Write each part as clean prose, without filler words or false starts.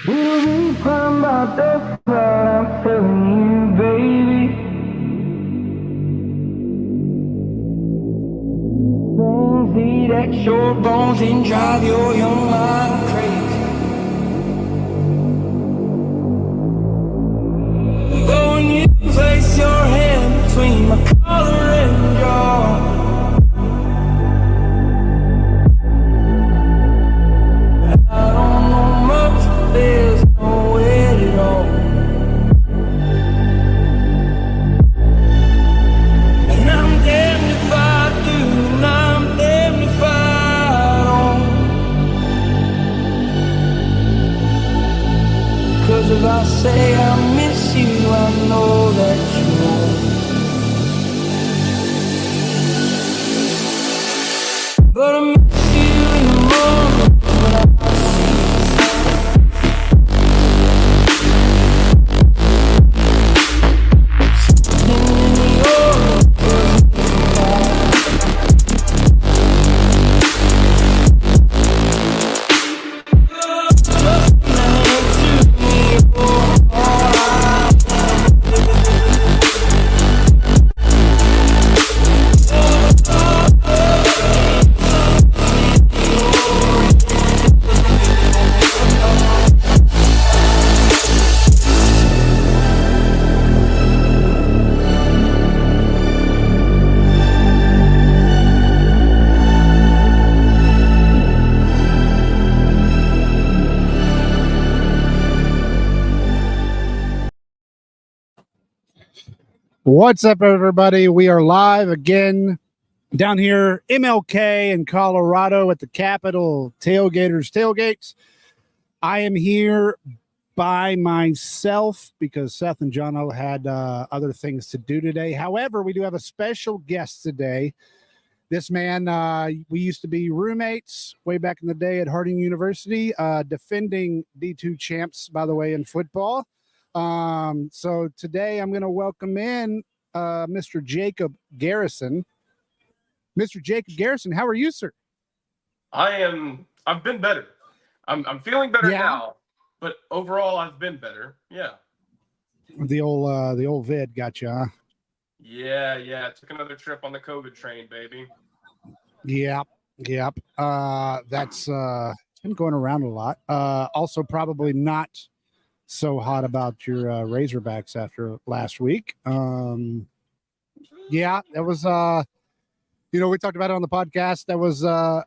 We'll be fine about the flood, I'm telling you, baby. Things eat at your bones and drive your young mind crazy. Go and you place your hand between my collar and jaw. There's nowhere to go. And I'm damned if I do, and I'm damned if I don't. 'Cause if I say I miss you, I know that you won't. But I miss you in the morning when I see What's up, everybody? We are live again down here, MLK in Colorado at the Capitol Tailgaters Tailgates. I am here by myself because Seth and Jono had other things to do today. However, we do have a special guest today. This man, we used to be roommates way back in the day at Harding University, defending D2 champs, by the way, in football. So today I'm going to welcome in Mr. Jacob Garrison. Mr. Jacob Garrison, how are you, sir? I've been better. I'm feeling better now, but overall I've been better. Yeah. The old vid got you, huh? Yeah. Took another trip on the COVID train, baby. Yep. That's been going around a lot. Also probably not so hot about your Razorbacks after last week. That was we talked about it on the podcast. That was I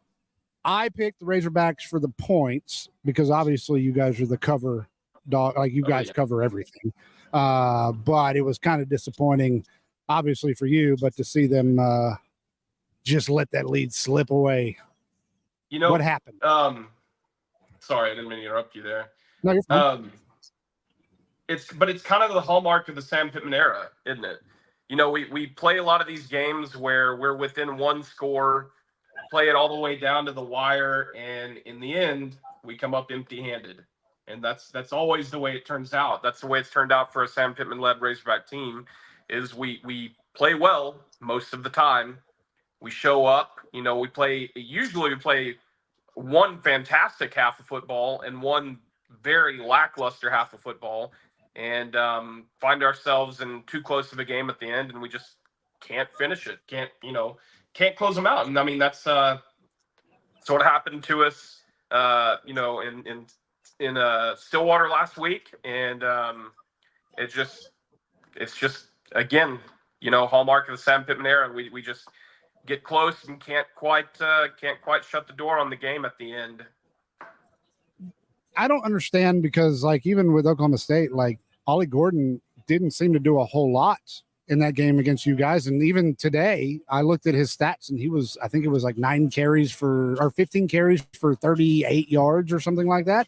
picked the Razorbacks for the points because obviously you guys are the cover dog, like you guys cover everything. But it was kind of disappointing, obviously for you, but to see them just let that lead slip away. You know what happened? Sorry, I didn't mean to interrupt you there. No, you're fine. It's kind of the hallmark of the Sam Pittman era, isn't it? You know, we play a lot of these games where we're within one score, play it all the way down to the wire, and in the end, we come up empty-handed. And that's always the way it turns out. That's the way it's turned out for a Sam Pittman-led Razorback team, is we play well most of the time. We show up, we play one fantastic half of football and one very lackluster half of football, and find ourselves in too close of a game at the end, and we just can't finish it. Can't close them out. And I mean, that's sort of happened to us, in Stillwater last week, and it's just again, hallmark of the Sam Pittman era. We just get close and can't quite shut the door on the game at the end. I don't understand because, like, even with Oklahoma State, like, Ollie Gordon didn't seem to do a whole lot in that game against you guys. And even today, I looked at his stats and I think it was like 15 carries for 38 yards or something like that.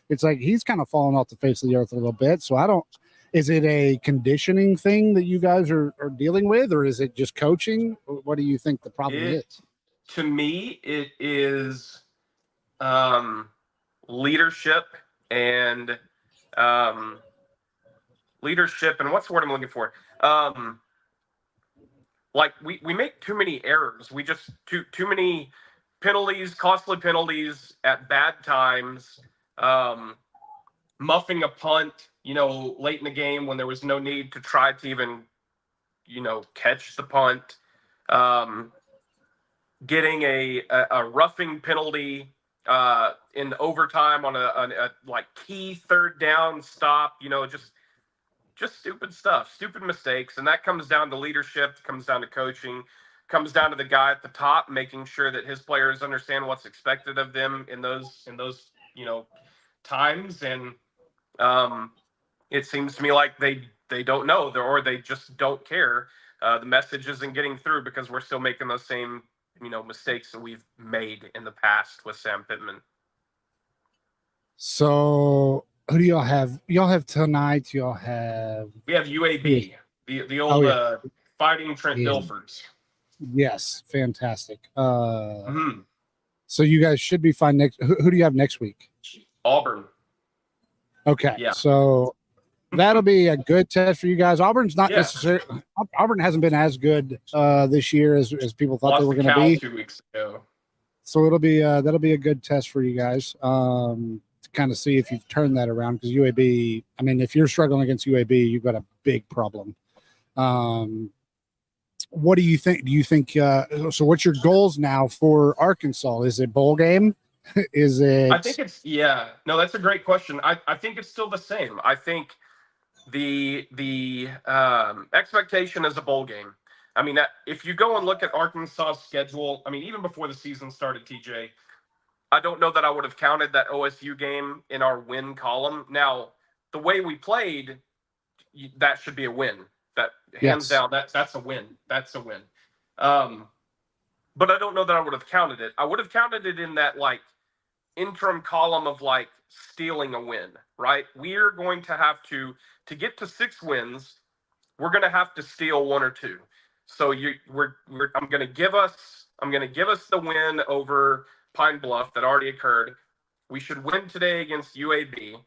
It's like he's kind of fallen off the face of the earth a little bit. So is it a conditioning thing that you guys are dealing with, or is it just coaching? What do you think the problem is? To me, it is leadership and what's the word I'm looking for? Like we make too many errors. We just too many penalties, costly penalties at bad times. muffing a punt, late in the game when there was no need to try to even, catch the punt. Getting a roughing penalty in overtime on a like key third down stop, just stupid stuff, stupid mistakes. And that comes down to leadership, comes down to coaching, comes down to the guy at the top, making sure that his players understand what's expected of them in those, times. And it seems to me like they don't know, or they just don't care. The message isn't getting through because we're still making those same, mistakes that we've made in the past with Sam Pittman. So who do y'all have? Y'all have tonight. Y'all have. We have UAB, the old Fighting Trent Dilfords. Yes, fantastic. Mm-hmm. So you guys should be fine next. Who do you have next week? Auburn. Okay, yeah. So that'll be a good test for you guys. Auburn's not necessarily. Auburn hasn't been as good this year as people thought they were going to be 2 weeks ago. So it'll be that'll be a good test for you guys to kind of see if you've turned that around, because UAB. I mean, if you're struggling against UAB, you've got a big problem. What do you think? Do you think so? What's your goals now for Arkansas? Is it bowl game? Is it? I think it's no. That's a great question. I think it's still the same. I think the expectation is a bowl game. I mean, if you go and look at Arkansas's schedule, I mean, even before the season started, TJ, I don't know that I would have counted that OSU game in our win column. Now, the way we played, that should be a win. That hands down, that's a win. That's a win. But I don't know that I would have counted it. I would have counted it in that like interim column of like stealing a win, right? We're going to have to get to 6 wins. We're going to have to steal 1 or 2. So I'm going to give us the win over Pine Bluff that already occurred. We should win today against UAB.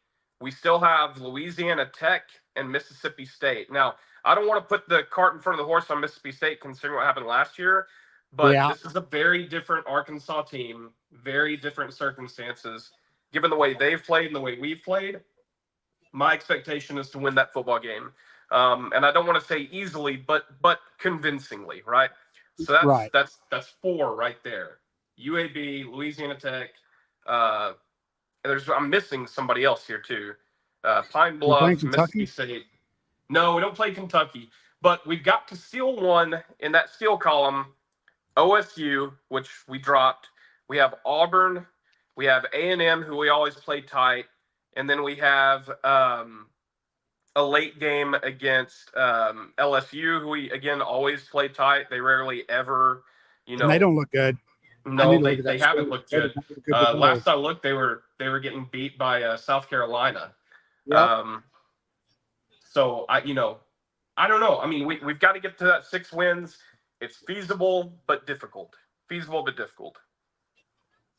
We still have Louisiana Tech and Mississippi State. Now, I don't want to put the cart in front of the horse on Mississippi State considering what happened last year, but this is a very different Arkansas team, very different circumstances. Given the way they've played and the way we've played, my expectation is to win that football game. And I don't want to say easily, but convincingly, right? So that's 4 right there. UAB, Louisiana Tech. I'm missing somebody else here too. Pine Bluff, Mississippi State. No, we don't play Kentucky, but we've got to steal 1 in that steal column. OSU, which we dropped. We have Auburn. We have A&M, who we always play tight, and then we have a late game against LSU, who we again always play tight. They rarely ever, And they don't look good. No, they haven't looked good. Last I looked, they were getting beat by South Carolina. Yep. So I don't know. I mean, we've got to get to that 6 wins. It's feasible but difficult.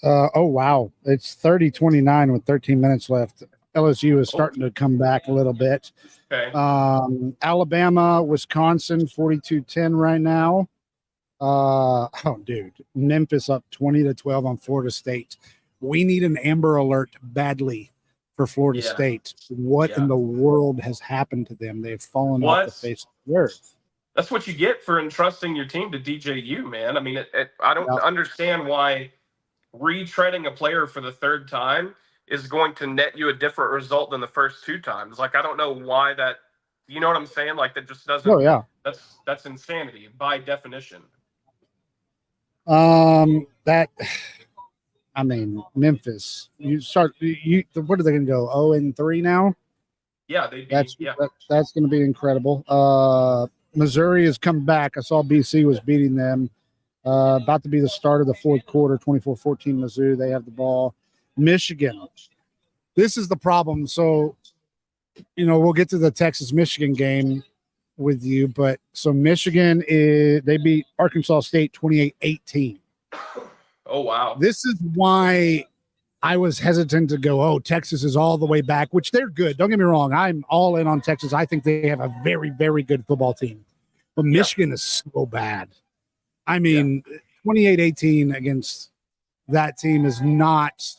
Oh wow, it's 30-29 with 13 minutes left. LSU is starting to come back a little bit. Okay. Alabama, Wisconsin, 42-10 right now. Memphis up 20-12 on Florida State. We need an Amber Alert badly for Florida State. What in the world has happened to them? They've fallen off the face of the earth. That's what you get for entrusting your team to DJU, man. I mean, I don't understand why retreading a player for the 3rd time is going to net you a different result than the first 2 times. Like, I don't know why that, you know what I'm saying? Like, that just doesn't. Oh, yeah. That's insanity by definition. Memphis. What are they going to go? 0-3 now? Yeah, that's going to be incredible. Missouri has come back. I saw BC was beating them. About to be the start of the 4th quarter, 24-14 Mizzou. They have the ball. Michigan. This is the problem. So, we'll get to the Texas-Michigan game with you, but so Michigan they beat Arkansas State 28-18. Oh, wow. This is why I was hesitant to go, Texas is all the way back, which they're good. Don't get me wrong. I'm all in on Texas. I think they have a very, very good football team. But Michigan is so bad. I mean, 28-18 against that team is not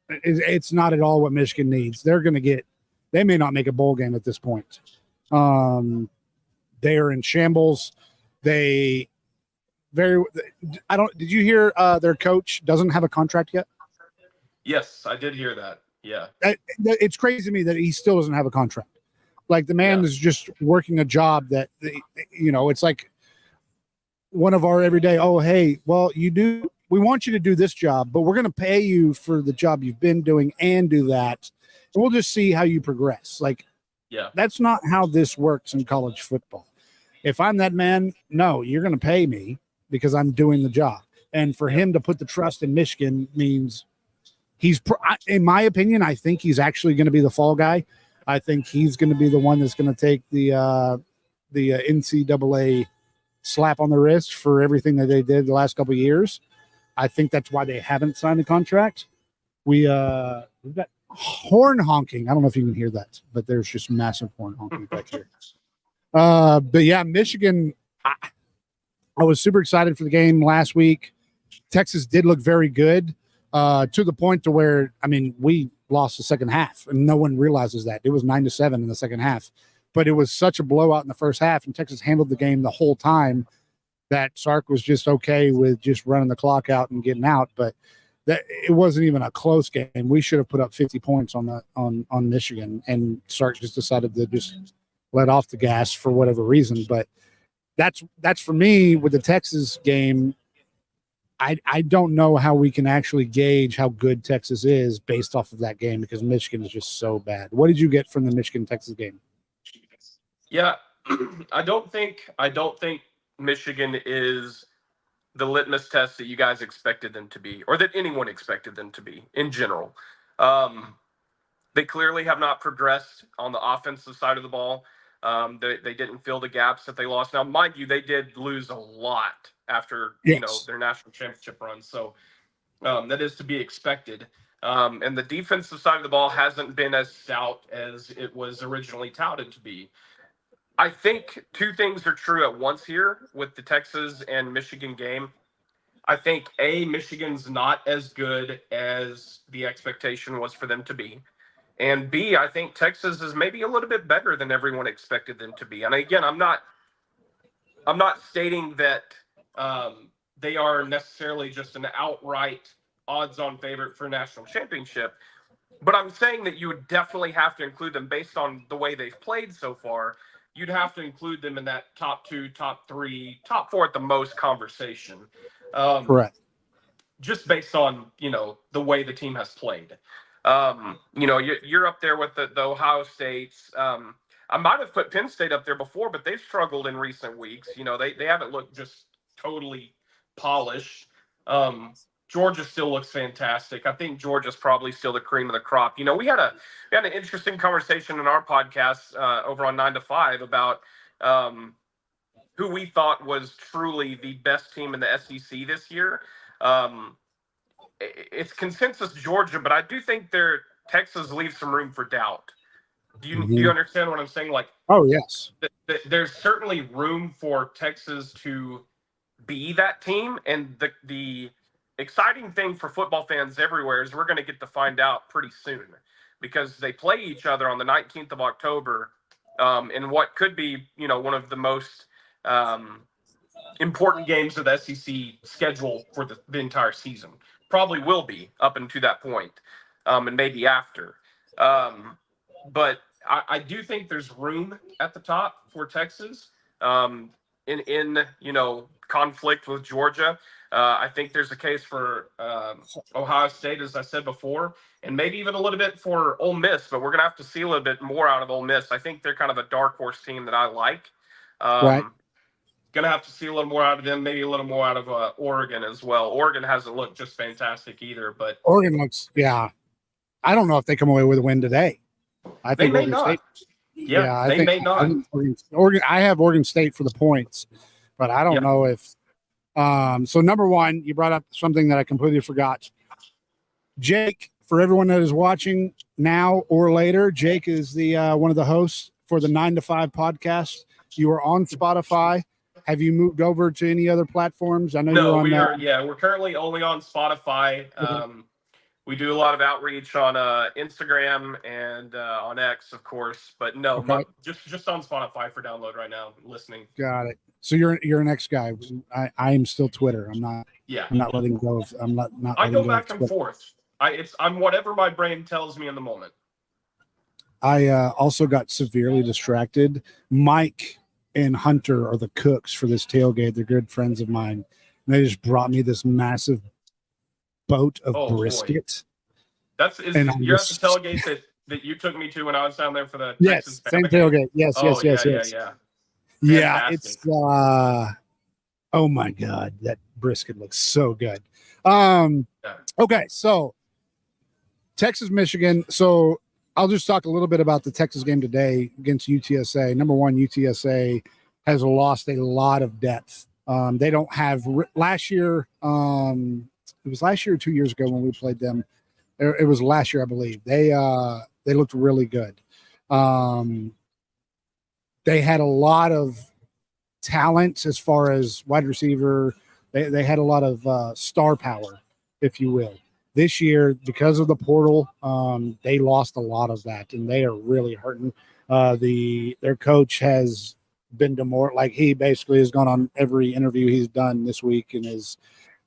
it's not at all what Michigan needs. They may not make a bowl game at this point. They are in shambles. Did you hear their coach doesn't have a contract yet? Yes, I did hear that. Yeah. It's crazy to me that he still doesn't have a contract. Like the man is just working a job that, it's like one of our everyday, oh, hey, well, we want you to do this job, but we're going to pay you for the job you've been doing and do that. And we'll just see how you progress. Like, that's not how this works in college football. If I'm that man, no, you're going to pay me because I'm doing the job. And for him to put the trust in Michigan means in my opinion, I think he's actually going to be the fall guy. I think he's going to be the one that's going to take the NCAA slap on the wrist for everything that they did the last couple of years. I think that's why they haven't signed a contract. We've got horn honking. I don't know if you can hear that, but there's just massive horn honking back here. But yeah, Michigan, I was super excited for the game last week. Texas did look very good to the point to where, we lost the second half and no one realizes that. It was 9-7 in the second half, but it was such a blowout in the first half and Texas handled the game the whole time that Sark was just okay with just running the clock out and getting out. But that it wasn't even a close game. We should have put up 50 points on Michigan, and Sark just decided to just let off the gas for whatever reason. But that's for me with the Texas game. I don't know how we can actually gauge how good Texas is based off of that game because Michigan is just so bad. What did you get from the Michigan-Texas game? Yeah, I don't think Michigan is the litmus test that you guys expected them to be, or that anyone expected them to be in general. They clearly have not progressed on the offensive side of the ball. They didn't fill the gaps that they lost. Now, mind you, they did lose a lot after their national championship run. So that is to be expected. And the defensive side of the ball hasn't been as stout as it was originally touted to be. I think two things are true at once here with the Texas and Michigan game. I think, Michigan's not as good as the expectation was for them to be. And B, I think Texas is maybe a little bit better than everyone expected them to be. And again, I'm not stating that they are necessarily just an outright odds-on favorite for a national championship, but I'm saying that you would definitely have to include them based on the way they've played so far. You'd have to include them in that top 2, top 3, top 4 at the most conversation. Correct. Just based on, the way the team has played. You're up there with the Ohio States. I might have put Penn State up there before, but they've struggled in recent weeks. They haven't looked just totally polished. Georgia still looks fantastic. I think Georgia's probably still the cream of the crop. We had an interesting conversation in our podcast over on 9 to 5 about who we thought was truly the best team in the SEC this year. It's consensus Georgia, but I do think Texas leaves some room for doubt. Do you understand what I'm saying? Like, oh yes, there's certainly room for Texas to be that team, and the exciting thing for football fans everywhere is we're going to get to find out pretty soon because they play each other on the 19th of October in what could be one of the most important games of the SEC schedule for the entire season. Probably will be up until that point, and maybe after. But I do think there's room at the top for Texas in conflict with Georgia. I think there's a case for Ohio State, as I said before, and maybe even a little bit for Ole Miss. But we're gonna have to see a little bit more out of Ole Miss. I think they're kind of a dark horse team that I like. Right. Going to have to see a little more out of them, maybe a little more out of Oregon as well. Oregon hasn't looked just fantastic either, but Oregon looks, I don't know if they come away with a win today. I think they may not. Yeah, they may not. Oregon. I have Oregon State for the points, but I don't know if. So number one, you brought up something that I completely forgot. Jake, for everyone that is watching now or later, Jake is the one of the hosts for the 9 to 5 podcast. You are on Spotify. Have you moved over to any other platforms? I know No, you're on we're currently only on Spotify. We do a lot of outreach on Instagram and on X, of course. But no, Okay. just on Spotify for download right now. Listening. Got it. So you're an X guy. I am still Twitter. Yeah. I'm not letting go of. I'm not I letting go go of back and Twitter. forth. I'm whatever my brain tells me in the moment. I also got severely distracted. Mike and Hunter are the cooks for this tailgate. They're good friends of mine, and they just brought me this massive boat of Oh boy. brisket. You're at the tailgate that you took me to when I was down there for the Texas Same Bama game? tailgate. Yes, Oh, yes. Yeah, Fantastic. it's oh my god, that brisket looks so good. Okay, so Texas, Michigan. So I'll just talk a little bit about the Texas game today against UTSA. Number one, UTSA has lost a lot of depth. They don't have last year. It was last year or 2 years ago when we played them. It was last year, I believe. They looked really good. They had a lot of talent as far as wide receiver. They had a lot of star power, if you will. This year, because of the portal, they lost a lot of that, and they are really hurting. Their coach has been like he basically has gone on every interview he's done this week, and is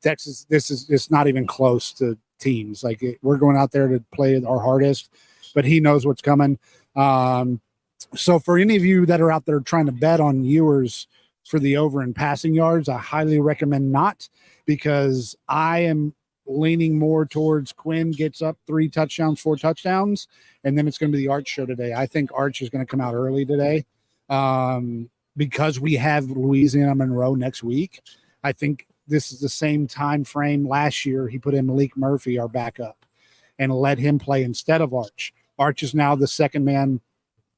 Texas. It's not even close to teams. Like we're going out there to play our hardest, but he knows what's coming. So for any of you that are out there trying to bet on Ewers for the over in passing yards, I highly recommend not, because I am leaning more towards Quinn gets up 4 touchdowns, and then it's going to be the Arch show today. I think Arch is going to come out early today because we have Louisiana Monroe next week. I think this is the same time frame last year. He put in Malik Murphy, our backup, and let him play instead of Arch. Arch is now the second man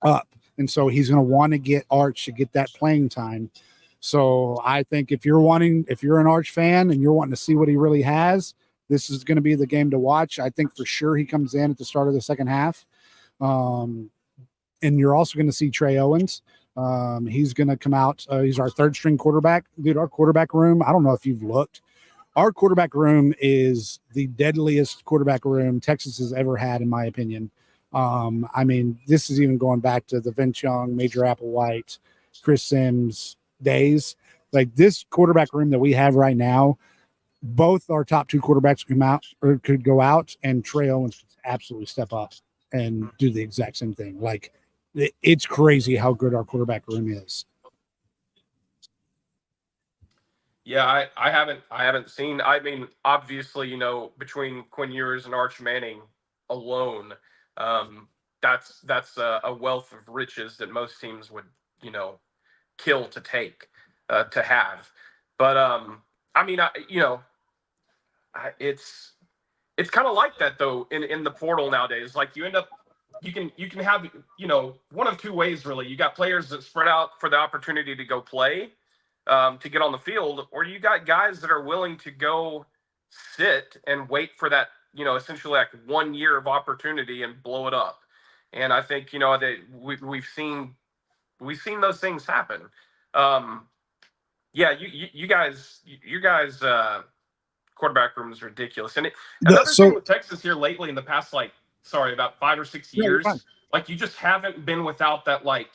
up, and so he's going to want to get Arch to get that playing time. So I think if you're an Arch fan and you're wanting to see what he really has, this is going to be the game to watch. I think for sure he comes in at the start of the second half. And you're also going to see Trey Owens. He's going to come out. He's our third string quarterback. Dude, our quarterback room, I don't know if you've looked. Our quarterback room is the deadliest quarterback room Texas has ever had, in my opinion. I mean, this is even going back to the Vince Young, Major Applewhite, Chris Sims days. Like this quarterback room that we have right now, both our top two quarterbacks could go out, and Trey Owens could absolutely step up and do the exact same thing. Like it's crazy how good our quarterback room is. Yeah, I haven't seen. I mean, obviously, between Quinn Ewers and Arch Manning alone, that's a wealth of riches that most teams would kill to take to have. But I mean, it's kind of like that though in the portal nowadays. Like you can have one of two ways really. You got players that spread out for the opportunity to go play, to get on the field, or you got guys that are willing to go sit and wait for that essentially like 1 year of opportunity and blow it up. And I think that we've seen those things happen. Yeah, you guys quarterback room is ridiculous. And another thing with Texas here lately in the past, about 5 or 6 years, like you just haven't been without that like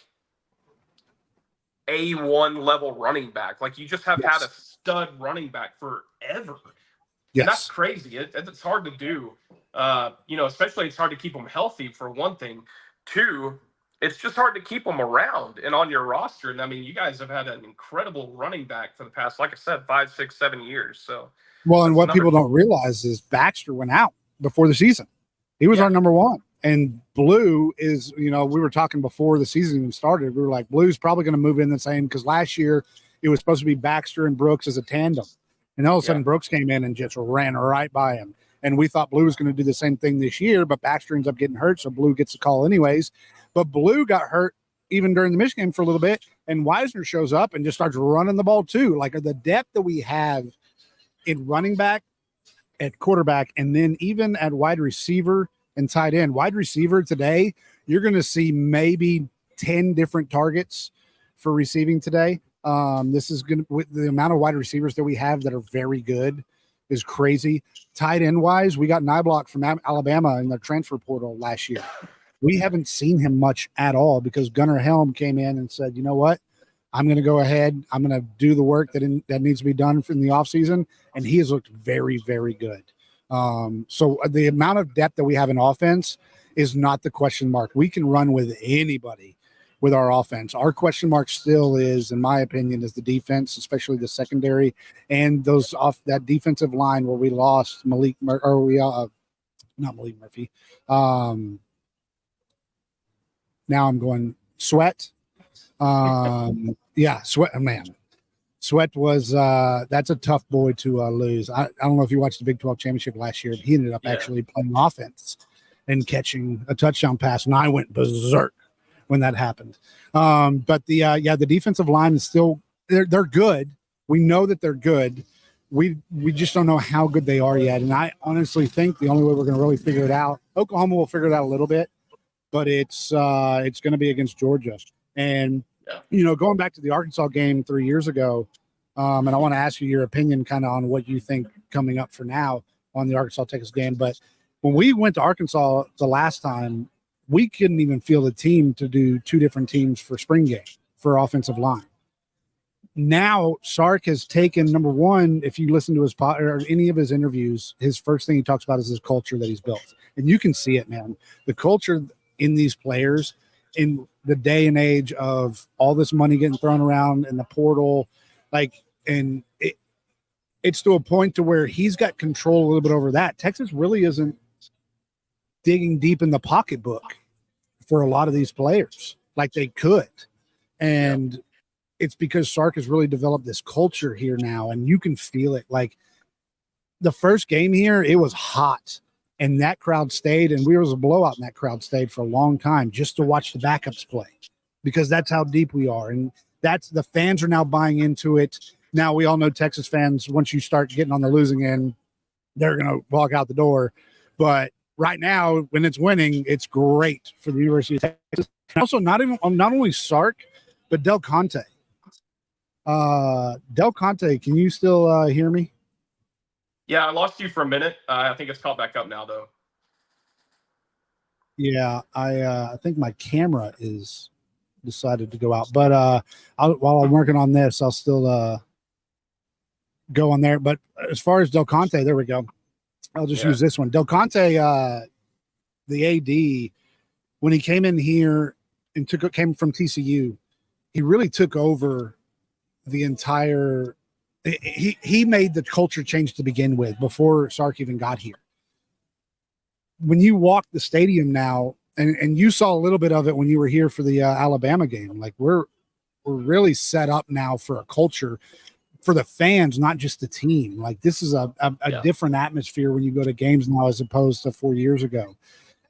A1 level running back. Like you just have had a stud running back forever. Yes. And that's crazy. It's hard to do. Especially it's hard to keep them healthy for one thing. Two, it's just hard to keep them around and on your roster. And I mean, you guys have had an incredible running back for the past, like I said, 5, 6, 7 years. So, well, and what people don't realize is Baxter went out before the season. He was our number one. And Blue is, we were talking before the season even started. We were like, Blue's probably going to move in the same, because last year it was supposed to be Baxter and Brooks as a tandem. And all of a sudden Brooks came in and just ran right by him. And we thought Blue was going to do the same thing this year, but Baxter ends up getting hurt, so Blue gets the call anyways. But Blue got hurt even during the Michigan game for a little bit, and Wisner shows up and just starts running the ball too. Like the depth that we have in running back, at quarterback, and then even at wide receiver and tight end. Wide receiver today, you're going to see maybe 10 different targets for receiving today. This is going to, with the amount of wide receivers that we have that are very good, is crazy. Tight end wise, we got Nyblock from Alabama in the transfer portal last year. We haven't seen him much at all because Gunnar Helm came in and said, you know what? I'm going to go ahead. I'm going to do the work that needs to be done in the offseason. And he has looked very, very good. So the amount of depth that we have in offense is not the question mark. We can run with anybody with our offense. Our question mark still is, in my opinion, is the defense, especially the secondary and that defensive line where we lost not Malik Murphy. Now I'm going Sweat. Sweat, man. Sweat was that's a tough boy to lose. I don't know if you watched the Big 12 championship last year, but he ended up actually playing offense and catching a touchdown pass, and I went berserk when that happened. But the defensive line is still they're good. We know that they're good. We just don't know how good they are yet. And I honestly think the only way we're going to really figure it out, Oklahoma will figure it out a little bit, but it's going to be against Georgia. And going back to the Arkansas game 3 years ago, and I want to ask you your opinion kind of on what you think coming up for now on the Arkansas-Texas game. But when we went to Arkansas the last time, we couldn't even field a team to do two different teams for spring game for offensive line. Now Sark has taken, number one, if you listen to his or any of his interviews, his first thing he talks about is his culture that he's built. And you can see it, man. The culture in these players in the day and age of all this money getting thrown around in the portal, and it's to a point to where he's got control a little bit over that. Texas really isn't digging deep in the pocketbook for a lot of these players like they could. And it's because Sark has really developed this culture here now, and you can feel it. Like the first game here, it was hot, and that crowd stayed, and we was a blowout, and that crowd stayed for a long time just to watch the backups play because that's how deep we are. And that's the fans are now buying into it. Now we all know Texas fans, once you start getting on the losing end, they're going to walk out the door. But right now, when it's winning, it's great for the University of Texas. And also, not only Sark, but Del Conte. Del Conte, can you still hear me? Yeah, I lost you for a minute. I think it's caught back up now, though. Yeah, I think my camera is decided to go out. But while I'm working on this, I'll still go on there. But as far as Del Conte, there we go. I'll just use this one. Del Conte, the AD, when he came in here and came from TCU, he really took over the entire he made the culture change to begin with before Sark even got here. When you walk the stadium now, and you saw a little bit of it when you were here for the Alabama game, like we're really set up now for a culture for the fans, not just the team. Like this is a different atmosphere when you go to games now as opposed to 4 years ago.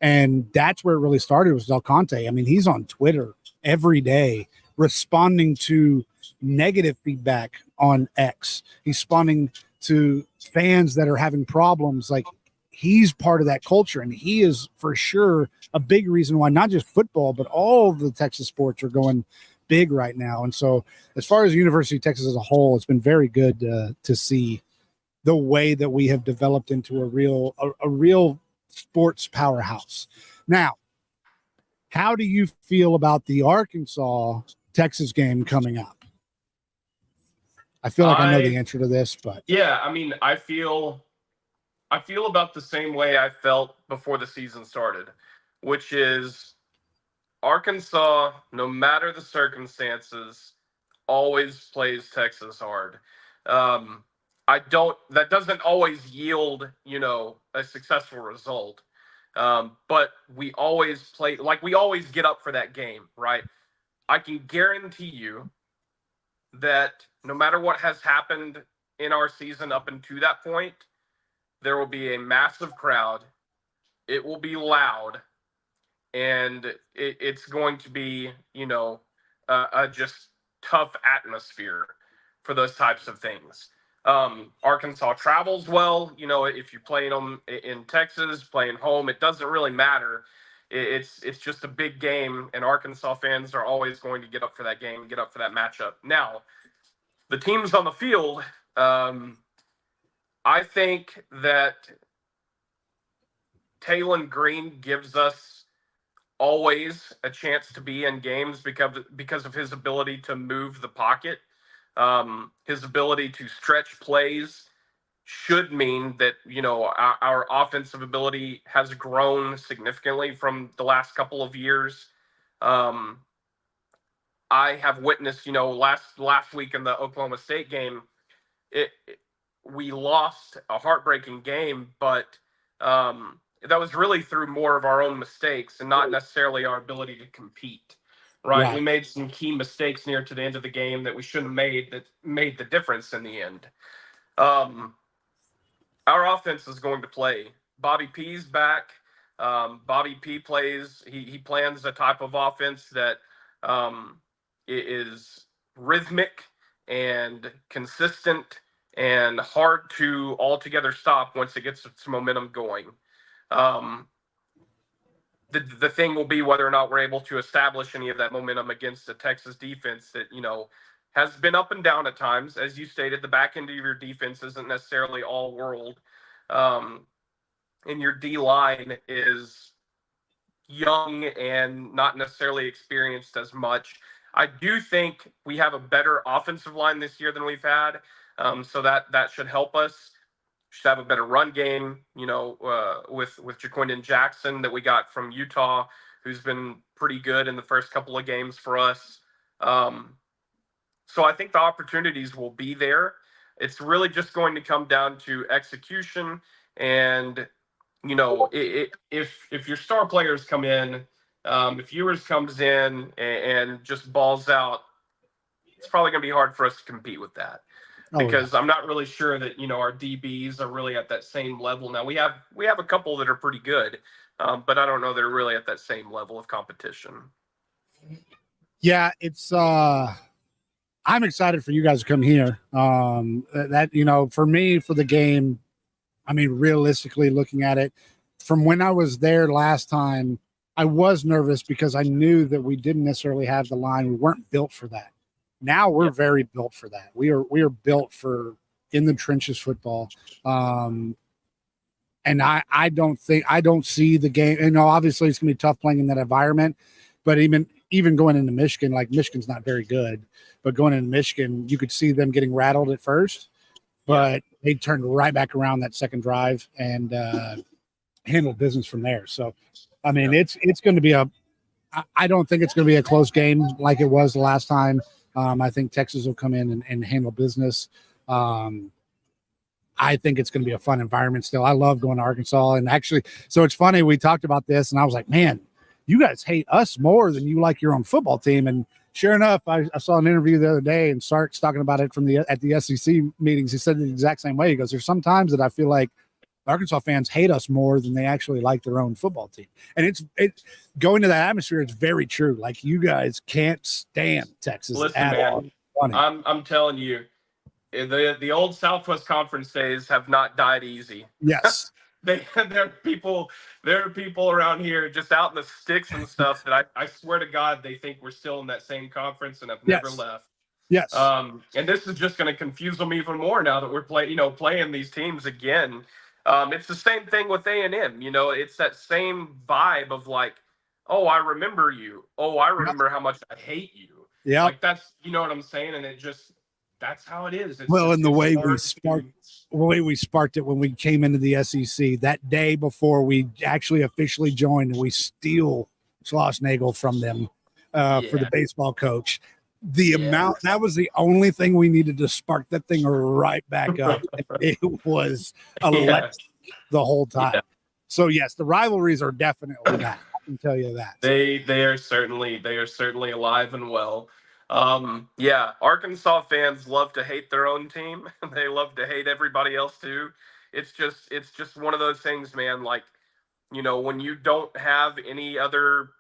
And that's where it really started was Del Conte. I mean, he's on Twitter every day responding to negative feedback on X. He's responding to fans that are having problems. Like he's part of that culture, and he is for sure a big reason why not just football, but all of the Texas sports are going big right now. And so as far as University of Texas as a whole, it's been very good to see the way that we have developed into a real sports powerhouse. Now, how do you feel about the Arkansas Texas game coming up? I feel like I know the answer to this, but yeah, I mean, I feel about the same way I felt before the season started, which is Arkansas, no matter the circumstances, always plays Texas hard. That doesn't always yield, a successful result. But we always play, like we always get up for that game, right? I can guarantee you that no matter what has happened in our season up until that point, there will be a massive crowd. It will be loud, and it's going to be, a just tough atmosphere for those types of things. Arkansas travels well. If you're playing them in Texas, playing home, it doesn't really matter. It's just a big game, and Arkansas fans are always going to get up for that game, get up for that matchup. Now, the teams on the field, I think that Taylon Green gives us always a chance to be in games because of his ability to move the pocket. His ability to stretch plays should mean that our offensive ability has grown significantly from the last couple of years. Um, I have witnessed, last week in the Oklahoma State game, we lost a heartbreaking game, but that was really through more of our own mistakes and not necessarily our ability to compete. Right? We Right. made some key mistakes near to the end of the game that we shouldn't have made that made the difference in the end. Um, our offense is going to play. Bobby P's back. Bobby P plays. He plans a type of offense that is rhythmic and consistent and hard to altogether stop once it gets its momentum going. Um, the thing will be whether or not we're able to establish any of that momentum against the Texas defense that has been up and down at times. As you stated, the back end of your defense isn't necessarily all world, um, and your D line is young and not necessarily experienced as much. I do think we have a better offensive line this year than we've had, so that should help us. Should have a better run game, with Jaquindon Jackson that we got from Utah, who's been pretty good in the first couple of games for us. So I think the opportunities will be there. It's really just going to come down to execution, and if your star players come in, if Ewers comes in and just balls out, it's probably going to be hard for us to compete with that Oh yeah. because I'm not really sure that our DBs are really at that same level. Now we have a couple that are pretty good, but I don't know they're really at that same level of competition. Yeah, it's I'm excited for you guys to come here. For me, for the game, I mean, realistically looking at it, from when I was there last time, I was nervous because I knew that we didn't necessarily have the line. We weren't built for that. Now we're very built for that. We are built for in the trenches football. And I don't see the game. Obviously it's gonna be tough playing in that environment, but even going into Michigan, like Michigan's not very good, but going into Michigan, you could see them getting rattled at first, but they turned right back around that second drive and handled business from there. So, I mean, it's going to be I don't think it's going to be a close game like it was the last time. I think Texas will come in and handle business. I think it's going to be a fun environment still. I love going to Arkansas. And actually, so it's funny, we talked about this and I was like, man, you guys hate us more than you like your own football team. And sure enough, I saw an interview the other day and Sark's talking about it at the SEC meetings. He said it the exact same way. He goes, there's sometimes that I feel like Arkansas fans hate us more than they actually like their own football team. And it's going to that atmosphere. It's very true. Like you guys can't stand Texas. Listen, man, I'm telling you, the old Southwest Conference days have not died easy. Yes. There are people around here just out in the sticks and stuff that I swear to God they think we're still in that same conference and have never left. Yes. And this is just going to confuse them even more now that we're playing these teams again. It's the same thing with A&M. It's that same vibe of like, oh, I remember you. Oh, I remember how much I hate you. Yeah. Like that's, you know what I'm saying? And that's how it is. And the way we sparked it when we came into the SEC that day before we actually officially joined, and we steal Schlossnagle from them for the baseball coach. The amount, that was the only thing we needed to spark that thing right back up. It was electric the whole time. Yeah. So yes, the rivalries are definitely back. I can tell you that. They are certainly alive and well. Arkansas fans love to hate their own team. They love to hate everybody else too. It's just one of those things, man. Like, when you don't have any other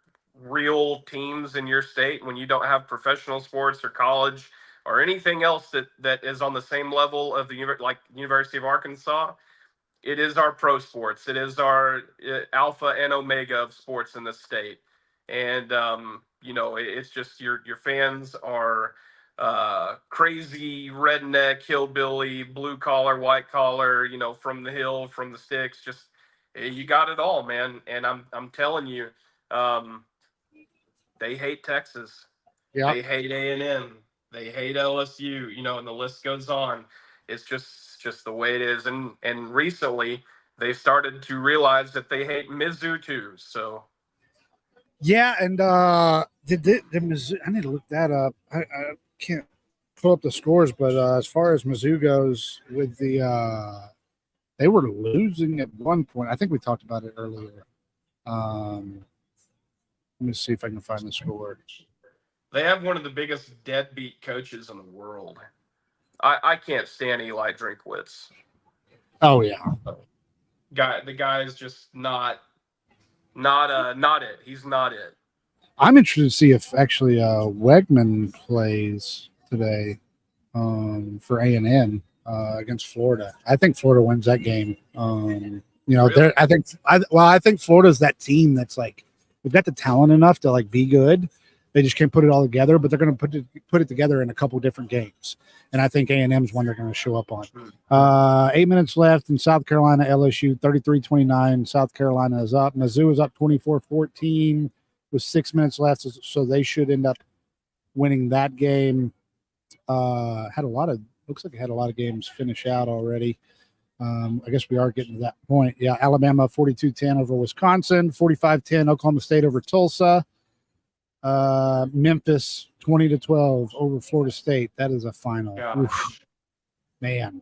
real teams in your state, when you don't have professional sports or college or anything else that is on the same level of the University of Arkansas, it is our pro sports. It is our alpha and omega of sports in the state. And it's just your fans are crazy redneck, hillbilly, blue collar, white collar, from the hill, from the sticks, just you got it all, man. And I'm telling you, um, they hate Texas. Yeah. They hate A&M. They hate LSU, and the list goes on. It's just the way it is. And recently they started to realize that they hate Mizzou too. So Yeah, and did Mizzou? I need to look that up. I can't pull up the scores, but as far as Mizzou goes, with they were losing at one point. I think we talked about it earlier. Let me see if I can find the score. they have one of the biggest deadbeat coaches in the world. I can't stand Eli Drinkwitz. Oh yeah, The guy is just not it. He's not it. I'm interested to see if actually Wegman plays today for A&M against Florida. I think Florida wins that game. Really? I think Florida's that team that's like they've got the talent enough to like be good. They just can't put it all together, but they're going to put it together in a couple different games. And I think A&M's one they're going to show up on. 8 minutes left in South Carolina, LSU 33-29. South Carolina is up. Mizzou is up 24-14 with 6 minutes left, so they should end up winning that game. Looks like it had a lot of games finish out already. I guess we are getting to that point. Yeah, Alabama 42-10 over Wisconsin, 45-10 Oklahoma State over Tulsa. Memphis 20-12 over Florida State. That is a final. Man,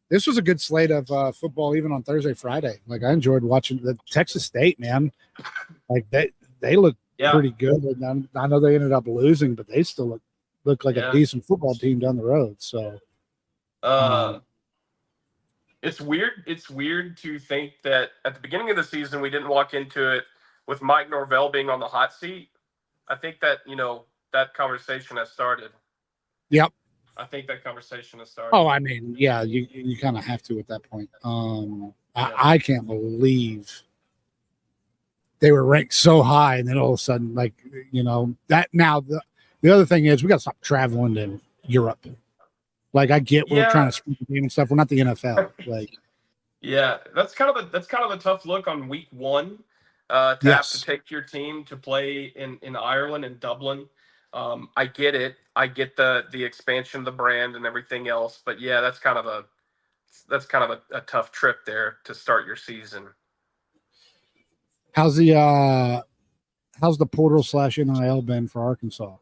this was a good slate of football even on Thursday, Friday. Like I enjoyed watching the Texas State, man. Like they look pretty good. And I know they ended up losing, but they still look like a decent football team down the road. So it's weird. It's weird to think that at the beginning of the season we didn't walk into it with Mike Norvell being on the hot seat. I think that that conversation has started. Yep. I think that conversation has started. Oh, I mean, yeah, you kind of have to at that point. I can't believe they were ranked so high, and then all of a sudden, like that. Now the other thing is we got to stop traveling to Europe. Like I get we're trying to screw the game and stuff. We're not the NFL. Like that's kind of a tough look on week one. To have to take your team to play in Ireland and Dublin. I get it. I get the expansion of the brand and everything else, but yeah, that's kind of a tough trip there to start your season. How's the portal / NIL been for Arkansas?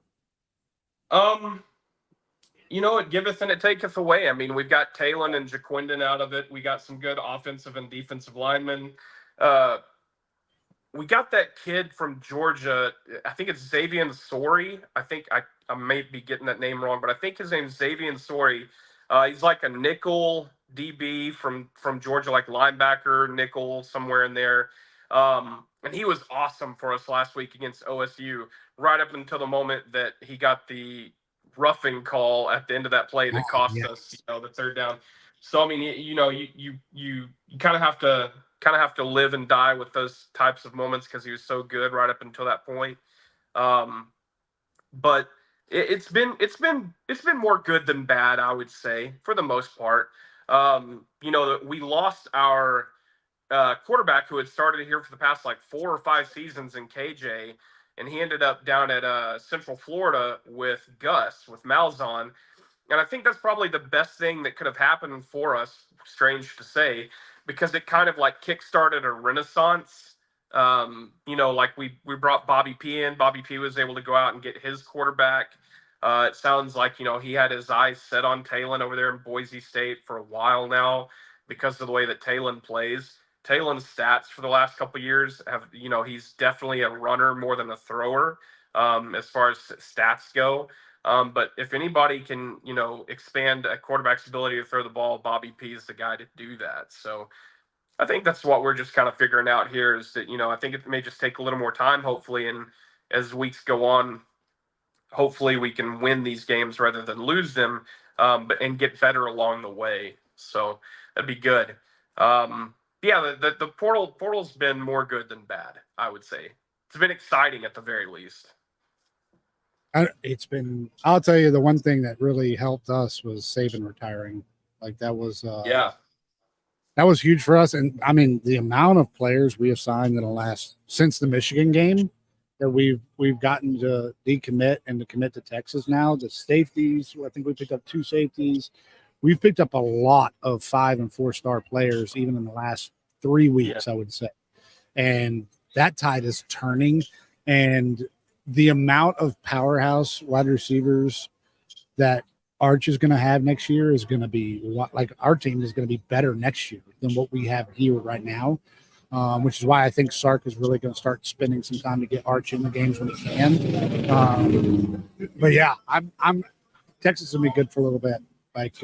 It giveth and it taketh away. I mean, we've got Talon and Jaquindon out of it. We got some good offensive and defensive linemen. We got that kid from Georgia. I think it's Xavier Sori. I think I may be getting that name wrong, but I think his name's Xavier Sori. He's like a nickel DB from Georgia, like linebacker, nickel, somewhere in there. And he was awesome for us last week against OSU, right up until the moment that he got the roughing call at the end of that play that cost us, the third down. So I mean, you kind of have to live and die with those types of moments because he was so good right up until that point. But it's been more good than bad, I would say, for the most part. We lost our quarterback who had started here for the past like 4 or 5 seasons in KJ, and he ended up down at Central Florida with Malzahn. And I think that's probably the best thing that could have happened for us, strange to say, because it kind of like kickstarted a renaissance. Like we brought Bobby P in. Bobby P was able to go out and get his quarterback. It sounds like, he had his eyes set on Talon over there in Boise State for a while now because of the way that Talon plays. Talon's stats for the last couple of years have, he's definitely a runner more than a thrower as far as stats go. But if anybody can, expand a quarterback's ability to throw the ball, Bobby P is the guy to do that. So I think that's what we're just kind of figuring out here is that, I think it may just take a little more time, hopefully. And as weeks go on, hopefully we can win these games rather than lose them, and get better along the way. So that'd be good. The portal's been more good than bad, I would say. It's been exciting at the very least. I'll tell you, the one thing that really helped us was Saban retiring. Like that was huge for us. And I mean, the amount of players we have signed in the last since the Michigan game that we've gotten to decommit and to commit to Texas now. The safeties, I think we picked up 2 safeties. We've picked up a lot of 5 and 4-star players, even in the last 3 weeks, I would say. And that tide is turning. And the amount of powerhouse wide receivers that Arch is going to have next year is going to be like our team is going to be better next year than what we have here right now, which is why I think Sark is really going to start spending some time to get Arch in the games when he can. But yeah, I'm Texas is going to be good for a little bit. Like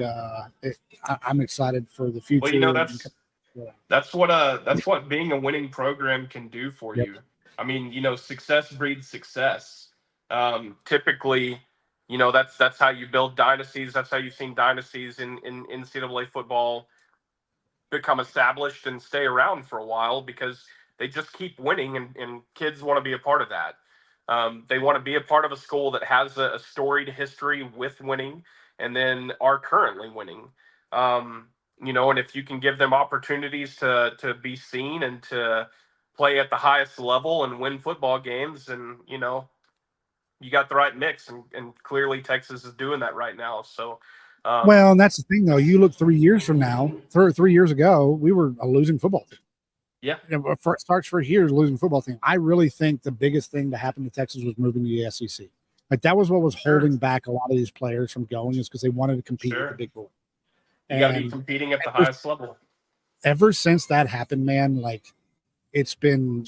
I'm excited for the future. Well, that's what being a winning program can do for you. I mean, success breeds success. Typically, that's how you build dynasties. That's how you've seen dynasties in NCAA football become established and stay around for a while because they just keep winning, and kids want to be a part of that. They want to be a part of a school that has a storied history with winning and then are currently winning. And if you can give them opportunities to be seen and to play at the highest level and win football games, and you got the right mix, and clearly Texas is doing that right now. So, well, and that's the thing, though. You look 3 years from now, 3 years ago, we were a losing football team. Yeah, Stark's first year is losing football team. I really think the biggest thing to happen to Texas was moving to the SEC. Like that was what was holding back a lot of these players from going, is because they wanted to compete with the big boy. You got to be competing at the highest level. Ever since that happened, man, like it's been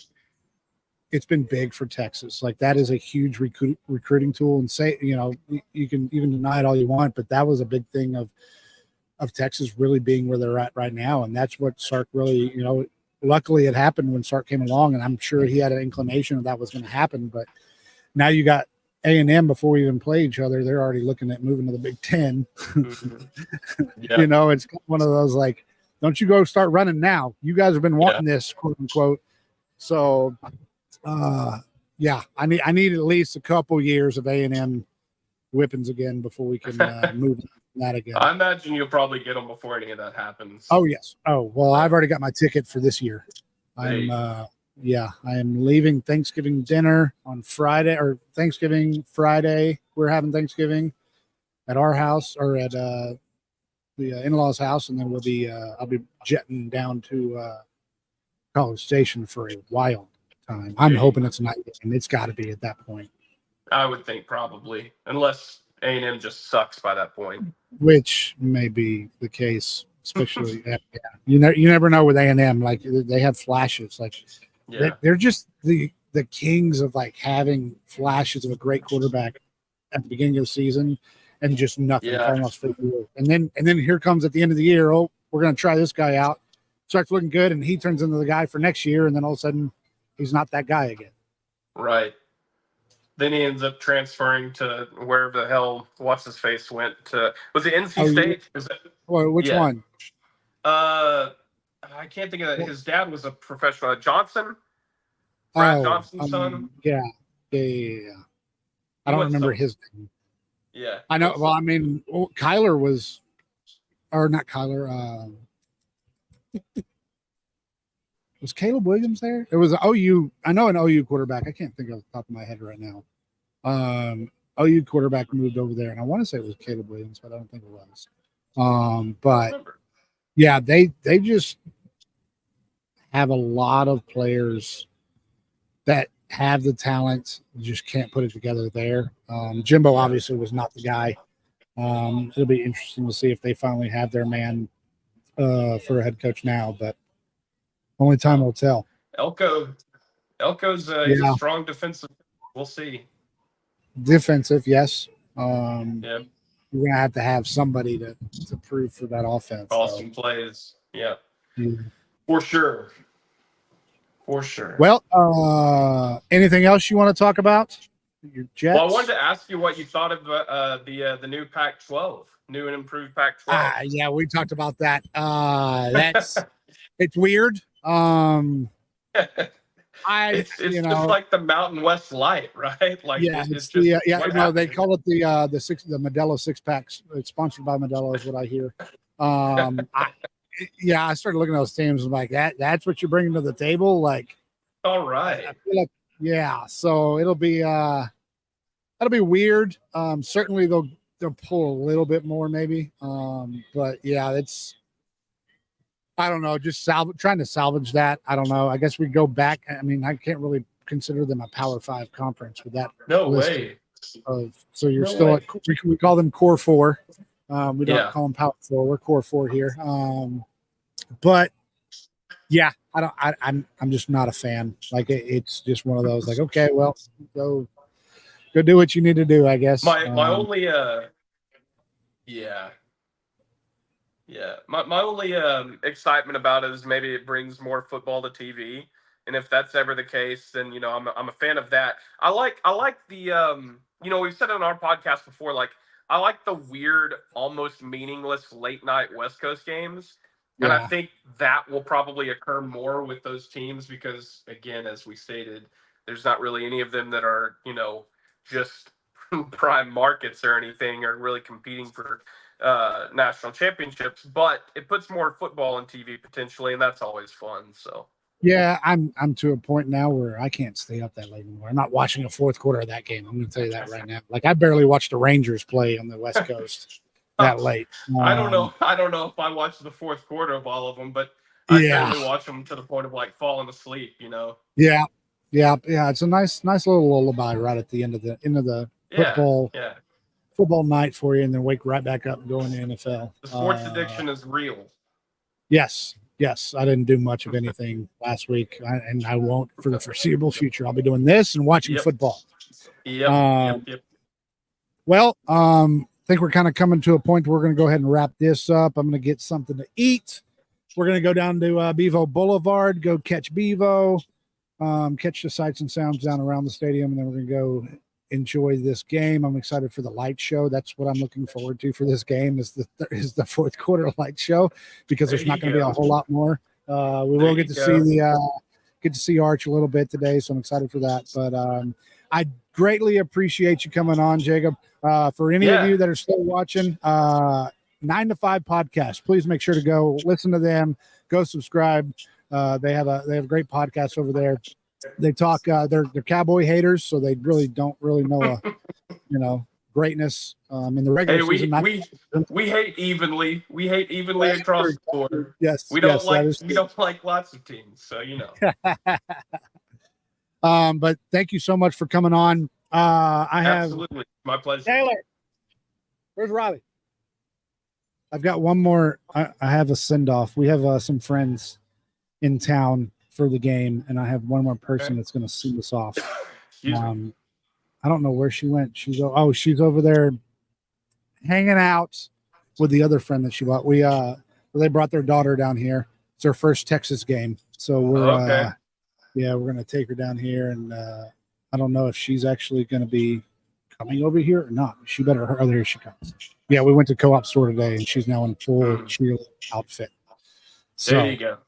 big for Texas. Like that is a huge recruiting tool. And say, you can even deny it all you want, but that was a big thing of Texas really being where they're at right now. And that's what Sark really, luckily it happened when Sark came along, and I'm sure he had an inclination that was going to happen. But now you got A&M before we even play each other. They're already looking at moving to the Big Ten. It's one of those like, don't you go start running now. You guys have been wanting this, quote unquote. So, I need at least a couple years of A&M whippings again before we can move that again. I imagine you'll probably get them before any of that happens. Oh yes. Oh well, I've already got my ticket for this year. I am leaving Thanksgiving dinner on Friday, or Thanksgiving Friday. We're having Thanksgiving at our house, or at the in-laws' house, and then I'll be jetting down to College Station for a wild time. I'm hoping it's a night game. It's got to be at that point. I would think probably, unless A&M just sucks by that point, which may be the case. Especially, you never know with A&M. Like they have flashes. Like they're just the kings of like having flashes of a great quarterback at the beginning of the season, and just nothing falling off the field. And then here comes at the end of the year. Oh, we're going to try this guy out. Starts looking good, and he turns into the guy for next year. And then all of a sudden, he's not that guy again. Right. Then he ends up transferring to wherever the hell what's his face went to. Was it NC State? Which one? I can't think of that. His dad was a professional. Johnson? Brad Johnson's son? Yeah. I don't remember his name. Yeah. I know. Well, I mean, Kyler was, or not Kyler. Was Caleb Williams there? It was an OU. I know an OU quarterback. I can't think off the top of my head right now. OU quarterback moved over there, and I want to say it was Caleb Williams, but I don't think it was. But yeah, they just have a lot of players that have the talent, just can't put it together there. Jimbo obviously was not the guy. It'll be interesting to see if they finally have their man for a head coach now, but only time will tell. Elko's he's a strong defensive. We'll see. Defensive, yes. You're gonna have somebody to prove for that offense. Awesome plays. Yeah. For sure. Well, anything else you want to talk about? Your Jets? Well, I wanted to ask you what you thought of the new Pac-12, new and improved Pac-12. Yeah, we talked about that. That's it's weird. It's just like the Mountain West Light, right? Like yeah, it's the just what they happened. call it the Modelo 6-packs. It's sponsored by Modelo, is what I hear. I started looking at those teams and like that's what you're bringing to the table. Like, All I right. feel like, so it'll be weird. Certainly they'll pull a little bit more maybe. But yeah, it's, I don't know, just trying to salvage that. I don't know. I guess we go back. I mean, I can't really consider them a Power 5 conference with that No list way. so you're No still way. we call them Core 4. We don't Yeah. call them Power 4. We're Core 4 here. But yeah, I'm just not a fan. Like it's just one of those like, okay, well, go do what you need to do, I guess. My only yeah. Yeah, my only excitement about it is maybe it brings more football to TV, and if that's ever the case, then I'm a fan of that. I like the we've said it on our podcast before, like I like the weird, almost meaningless late night West Coast games, and I Yeah. think that will probably occur more with those teams because, again, as we stated, there's not really any of them that are just prime markets or anything, or really competing for national championships, but it puts more football on TV potentially, and that's always fun. So Yeah, I'm to a point now where I can't stay up that late anymore. I'm not watching a fourth quarter of that game. I'm going to tell you that right now. Like I barely watched the Rangers play on the West Coast that late. I don't know if I watched the fourth quarter of all of them, but I Yeah, certainly watch them to the point of like falling asleep. yeah. It's a nice little lullaby right at the end of the football Yeah. football night for you, and then wake right back up and go in the NFL. The sports addiction is real. Yes. I didn't do much of anything last week, and I won't for the foreseeable future. I'll be doing this and watching football. Yep. Well, I think we're kind of coming to a point where we're going to go ahead and wrap this up. I'm going to get something to eat. We're going to go down to Bevo Boulevard, go catch Bevo, catch the sights and sounds down around the stadium, and then we're going to go enjoy this game. I'm excited for the light show. That's what I'm looking forward to for this game is the fourth quarter light show, because there's not going to be a whole lot more. We will get to see Arch a little bit today, so I'm excited for that. But I greatly appreciate you coming on, Jacob. For any of you that are still watching, 9 to 5 podcast, please make sure to go listen to them. Go subscribe. They have a great podcast over there. They talk. They're Cowboy haters, so they really don't know greatness in the regular season. We hate evenly. We hate evenly across the board. Yes, we don't like lots of teams. So But thank you so much for coming on. Absolutely, my pleasure. Taylor, where's Riley? I've got one more. I have a send off. We have some friends in town for the game, and I have one more person that's going to send us off. I don't know where she went. She's over there hanging out with the other friend that she bought. They brought their daughter down here. It's her first Texas game, so we're going to take her down here, and I don't know if she's actually going to be coming over here or not. She better. Here she comes. Yeah, we went to Co-op store today, and she's now in full cheerleader outfit. So, there you go.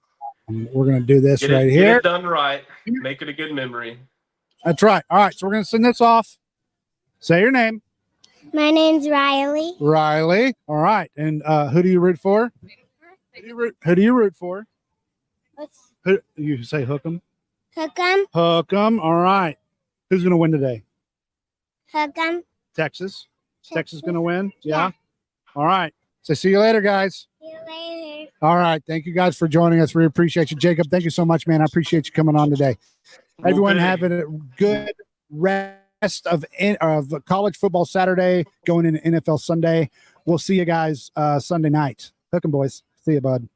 We're going to do this here. Get it done right. Make it a good memory. That's right. All right, so we're going to send this off. Say your name. My name's Riley. Riley. All right. And who do you root for? Who do you root for? Who you say Hook'em? Hook'em. Hook'em. All right. Who's going to win today? Hook'em. Texas. Texas going to win? Yeah. All right. So see you later, guys. See you later. All right. Thank you guys for joining us. We appreciate you. Jacob, thank you so much, man. I appreciate you coming on today. Everyone having a good rest of college football Saturday, going into NFL Sunday. We'll see you guys Sunday night. Hook 'em, boys. See you, bud.